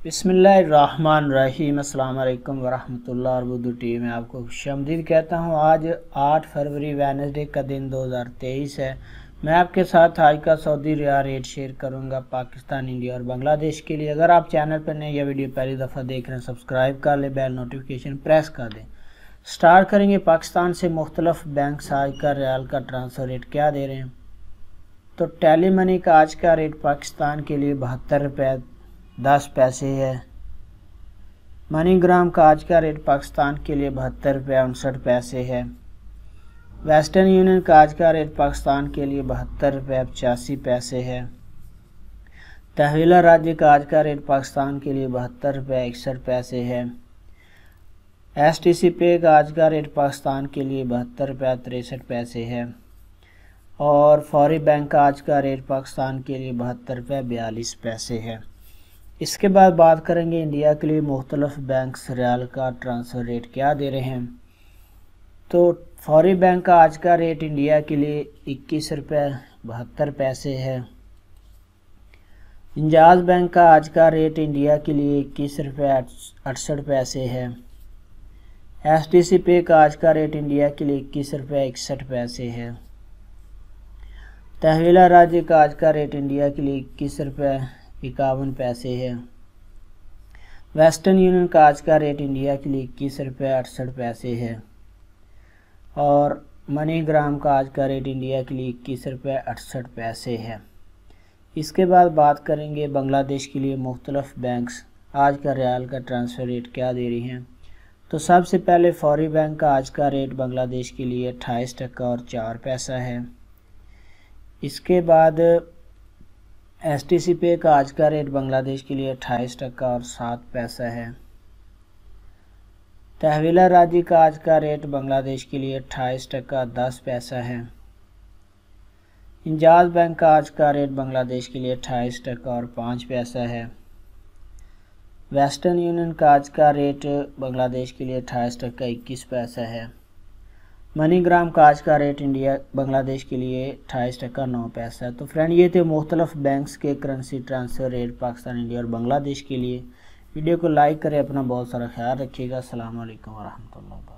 बिस्मिल्लाहिर्रहमानिर्रहीम। अस्सलाम वालेकुम वरहमतुल्लाह। और बुद्ध टीवी में आपको खुशामदीद कहता हूँ। आज 8 फरवरी वेडनेसडे का दिन 2023 है। मैं आपके साथ आज का सऊदी रियाल रेट शेयर करूँगा पाकिस्तान, इंडिया और बांग्लादेश के लिए। अगर आप चैनल पर नए या वीडियो पहली दफ़ा देख रहे हैं, सब्सक्राइब कर ले, बेल नोटिफिकेशन प्रेस कर दें। स्टार्ट करेंगे पाकिस्तान से। मुख्तलिफ बैंक आज का रियाल का ट्रांसफ़र रेट क्या दे रहे हैं। तो टेली मनी का आज का रेट पाकिस्तान के लिए 72 रुपये 10 पैसे है। मनीग्राम का आज का रेट पाकिस्तान के लिए 72 रुपये 59 पैसे है। वेस्टर्न यूनियन का आज का रेट पाकिस्तान के लिए 72 रुपये 85 पैसे है। तहवीला राज्य का आज का रेट पाकिस्तान के लिए 72 रुपये 61 पैसे है। STC पे का आज का रेट पाकिस्तान के लिए 72 रुपये 63 पैसे है। और फौरी बैंक का आज का रेट पाकिस्तान के लिए 72 रुपये 42 पैसे है। इसके बाद बात करेंगे इंडिया के लिए मुख्तलिफ बैंक्स रियाल का ट्रांसफ़र रेट क्या दे रहे हैं। तो फौरी बैंक का आज का रेट इंडिया के लिए 21 रुपये 72 पैसे है। इंजाज बैंक का आज का रेट इंडिया के लिए 21 रुपये 68 पैसे है। STC पे का आज का रेट इंडिया के लिए 21 रुपये 61 पैसे है। तहवीला राज्य का आज का रेट इंडिया के लिए 21 रुपये 51 पैसे है। वेस्टर्न यूनियन का आज का रेट इंडिया के लिए 21 रुपये 68 पैसे है। और मनीग्राम का आज का रेट इंडिया के लिए 21 रुपये 68 पैसे है। इसके बाद बात करेंगे बांग्लादेश के लिए मुख्तलिफ बैंक्स आज का रियाल का ट्रांसफ़र रेट क्या दे रही हैं। तो सबसे पहले फौरी बैंक का आज का रेट बांग्लादेश के लिए 28 टका और 4 पैसा है। इसके बाद STC पे का आज का रेट बांग्लादेश के लिए 28 टका और 7 पैसा है। तहवीला राज्य का आज का रेट बांग्लादेश के लिए 28 टका 10 पैसा है। इंजाज बैंक का आज का रेट बांग्लादेश के लिए 28 टका और 5 पैसा है। वेस्टर्न यूनियन का आज का रेट बांग्लादेश के लिए 28 टका 21 पैसा है। मनीग्राम का आज का रेट इंडिया बांग्लादेश के लिए 28 टका 9 पैसा है। तो फ्रेंड, ये थे मुख्तलिफ बैंक्स के currency transfer rate Pakistan, India और बांग्लादेश के लिए। वीडियो को लाइक करें, अपना बहुत सारा ख्याल रखिएगा। अस्सलाम वालेकुम वरहमतुल्लाह।